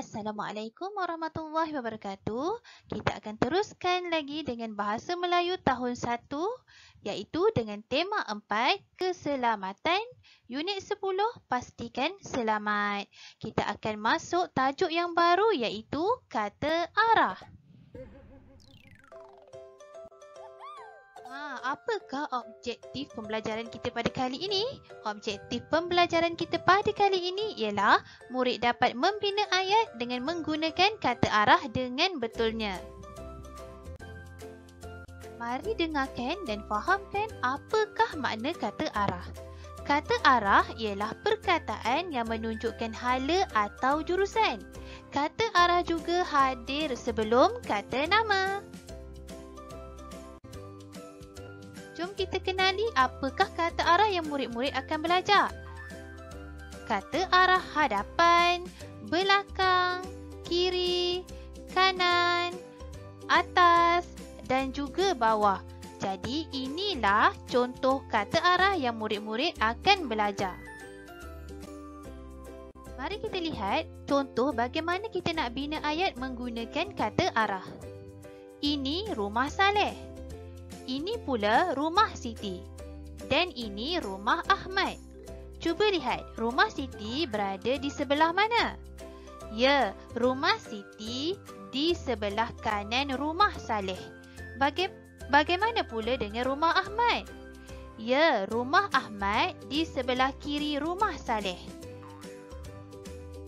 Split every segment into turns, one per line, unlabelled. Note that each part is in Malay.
Assalamualaikum warahmatullahi wabarakatuh. Kita akan teruskan lagi dengan Bahasa Melayu tahun 1 iaitu dengan tema 4 Keselamatan Unit 10 Pastikan Selamat. Kita akan masuk tajuk yang baru iaitu Kata Arah. Apakah objektif pembelajaran kita pada kali ini? Objektif pembelajaran kita pada kali ini ialah murid dapat membina ayat dengan menggunakan kata arah dengan betulnya. Mari dengarkan dan fahamkan apakah makna kata arah. Kata arah ialah perkataan yang menunjukkan hala atau jurusan. Kata arah juga hadir sebelum kata nama. Jom kita kenali apakah kata arah yang murid-murid akan belajar. Kata arah hadapan, belakang, kiri, kanan, atas dan juga bawah. Jadi inilah contoh kata arah yang murid-murid akan belajar. Mari kita lihat contoh bagaimana kita nak bina ayat menggunakan kata arah. Ini rumah Saleh. Ini pula rumah Siti. Dan ini rumah Ahmad. Cuba lihat, rumah Siti berada di sebelah mana? Ya, rumah Siti di sebelah kanan rumah Saleh. Bagaimana pula dengan rumah Ahmad? Ya, rumah Ahmad di sebelah kiri rumah Saleh.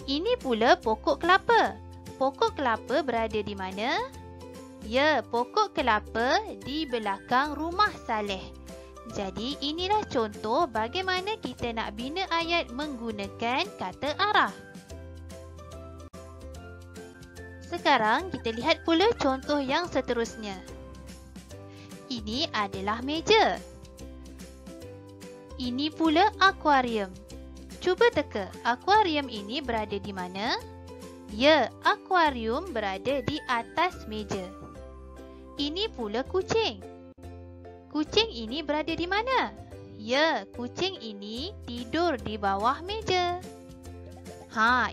Ini pula pokok kelapa. Pokok kelapa berada di mana? Ya, pokok kelapa di belakang rumah Saleh. Jadi inilah contoh bagaimana kita nak bina ayat menggunakan kata arah. Sekarang kita lihat pula contoh yang seterusnya. Ini adalah meja. Ini pula akuarium. Cuba teka, akuarium ini berada di mana? Ya, akuarium berada di atas meja. Ini pula kucing. Kucing ini berada di mana? Ya, kucing ini tidur di bawah meja.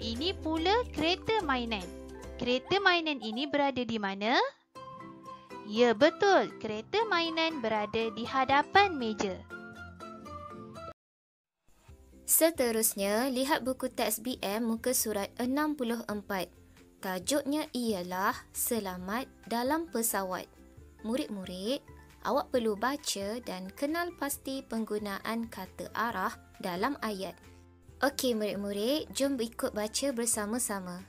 Ini pula kereta mainan. Kereta mainan ini berada di mana? Ya, betul. Kereta mainan berada di hadapan meja.
Seterusnya, lihat buku teks BM muka surat 64. Tajuknya ialah Selamat dalam Pesawat. Murid-murid, awak perlu baca dan kenal pasti penggunaan kata arah dalam ayat. Okey murid-murid, jom ikut baca bersama-sama.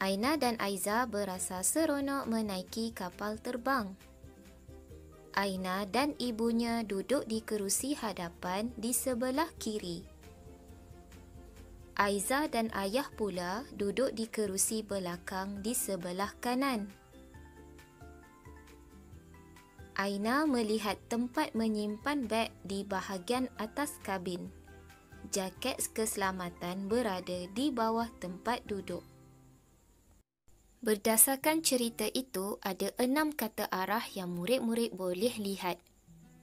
Aina dan Aiza berasa seronok menaiki kapal terbang. Aina dan ibunya duduk di kerusi hadapan di sebelah kiri. Aiza dan ayah pula duduk di kerusi belakang di sebelah kanan. Aina melihat tempat menyimpan beg di bahagian atas kabin. Jaket keselamatan berada di bawah tempat duduk. Berdasarkan cerita itu, ada 6 kata arah yang murid-murid boleh lihat.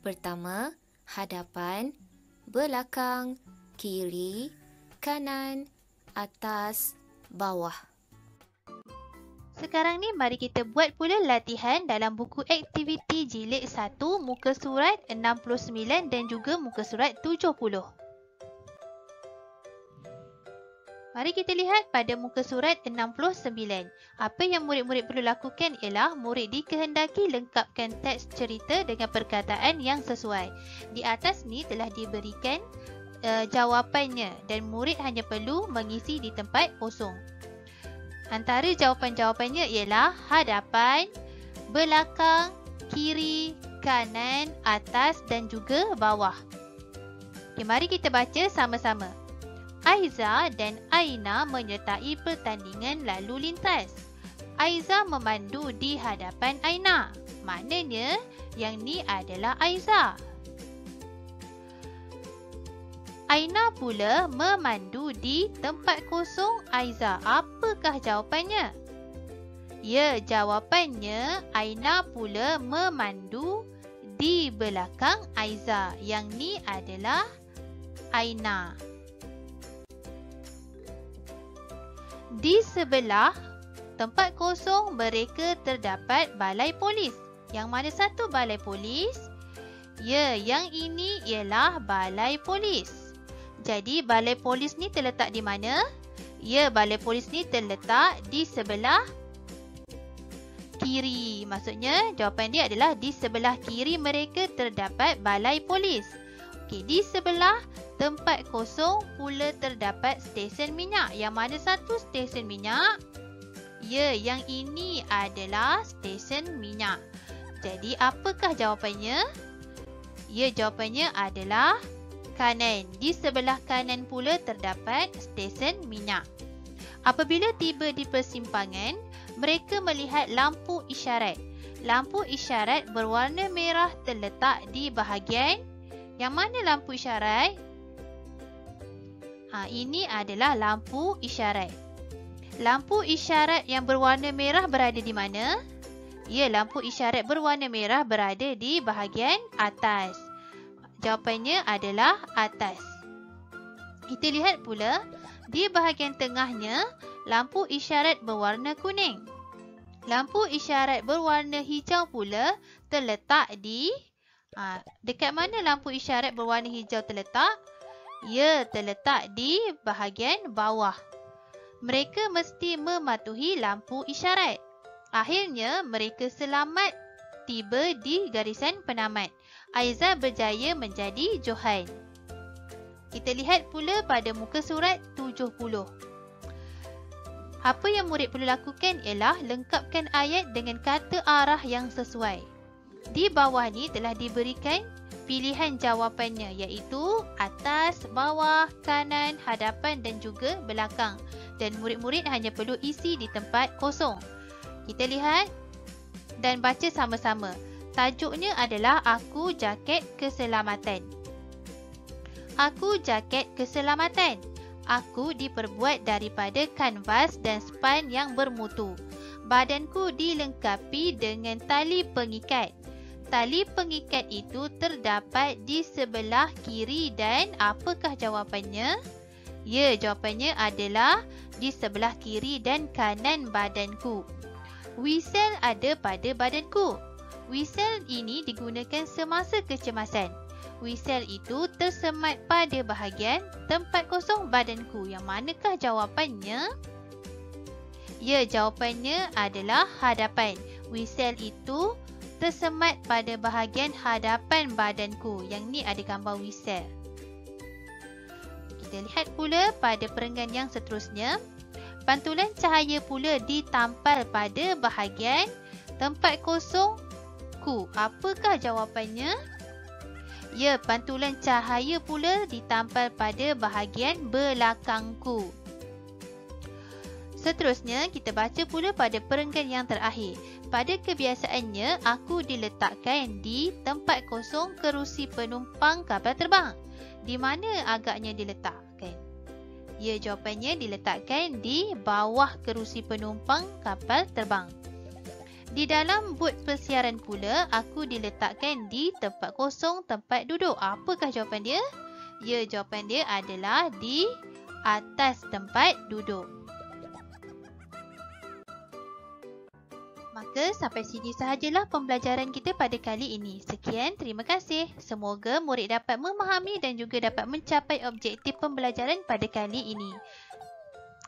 Pertama, hadapan, belakang, kiri, kanan, atas, bawah.
Sekarang ni mari kita buat pula latihan dalam buku aktiviti jilid 1 muka surat 69 dan juga muka surat 70. Mari kita lihat pada muka surat 69. Apa yang murid-murid perlu lakukan ialah murid dikehendaki lengkapkan teks cerita dengan perkataan yang sesuai. Di atas ni telah diberikan jawapannya dan murid hanya perlu mengisi di tempat kosong. Antara jawapan-jawapannya ialah hadapan, belakang, kiri, kanan, atas dan juga bawah. Okay, mari kita baca sama-sama. Aiza dan Aina menyertai pertandingan lalu lintas. Aiza memandu di hadapan Aina. Maknanya yang ni adalah Aiza. Aina pula memandu di tempat kosong Aiza. Apakah jawapannya? Ya, jawapannya Aina pula memandu di belakang Aiza. Yang ni adalah Aina. Di sebelah tempat kosong mereka terdapat balai polis. Yang mana satu balai polis? Ya, yang ini ialah balai polis. Jadi balai polis ni terletak di mana? Ya, balai polis ni terletak di sebelah kiri. Maksudnya jawapan dia adalah di sebelah kiri mereka terdapat balai polis. Okey, di sebelah tempat kosong pula terdapat stesen minyak. Yang mana satu stesen minyak? Ya, yang ini adalah stesen minyak. Jadi apakah jawapannya? Ya, jawapannya adalah kanan. Di sebelah kanan pula terdapat stesen minyak. Apabila tiba di persimpangan, mereka melihat lampu isyarat. Lampu isyarat berwarna merah terletak di bahagian yang mana lampu isyarat? Ini adalah lampu isyarat. Lampu isyarat yang berwarna merah berada di mana? Ya, lampu isyarat berwarna merah berada di bahagian atas. Jawapannya adalah atas. Kita lihat pula di bahagian tengahnya lampu isyarat berwarna kuning. Lampu isyarat berwarna hijau pula terletak di dekat mana lampu isyarat berwarna hijau terletak? Ya, terletak di bahagian bawah. Mereka mesti mematuhi lampu isyarat. Akhirnya mereka selamat tiba di garisan penamat. Aiza berjaya menjadi Johan. Kita lihat pula pada muka surat 70. Apa yang murid perlu lakukan ialah lengkapkan ayat dengan kata arah yang sesuai. Di bawah ni telah diberikan pilihan jawapannya iaitu atas, bawah, kanan, hadapan dan juga belakang. Dan murid-murid hanya perlu isi di tempat kosong. Kita lihat dan baca sama-sama. Tajuknya adalah Aku Jaket Keselamatan. Aku jaket keselamatan. Aku diperbuat daripada kanvas dan span yang bermutu. Badanku dilengkapi dengan tali pengikat. Tali pengikat itu terdapat di sebelah kiri dan apakah jawapannya? Ya, jawapannya adalah di sebelah kiri dan kanan badanku. Whistle ada pada badanku. Whistle ini digunakan semasa kecemasan. Whistle itu tersemat pada bahagian tempat kosong badanku. Yang manakah jawapannya? Ya, jawapannya adalah hadapan. Whistle itu tersemat pada bahagian hadapan badanku. Yang ni ada gambar whistle. Kita lihat pula pada perenggan yang seterusnya. Pantulan cahaya pula ditampal pada bahagian tempat kosongku. Apakah jawapannya? Ya, pantulan cahaya pula ditampal pada bahagian belakangku. Seterusnya, kita baca pula pada perenggan yang terakhir. Pada kebiasaannya, aku diletakkan di tempat kosong kerusi penumpang kapal terbang. Di mana agaknya diletakkan? Ya, jawapannya diletakkan di bawah kerusi penumpang kapal terbang. Di dalam bot persiaran pula, aku diletakkan di tempat kosong tempat duduk. Apakah jawapan dia? Ya, jawapan dia adalah di atas tempat duduk. Maka sampai sini sahajalah pembelajaran kita pada kali ini. Sekian, terima kasih. Semoga murid dapat memahami dan juga dapat mencapai objektif pembelajaran pada kali ini.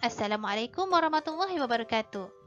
Assalamualaikum warahmatullahi wabarakatuh.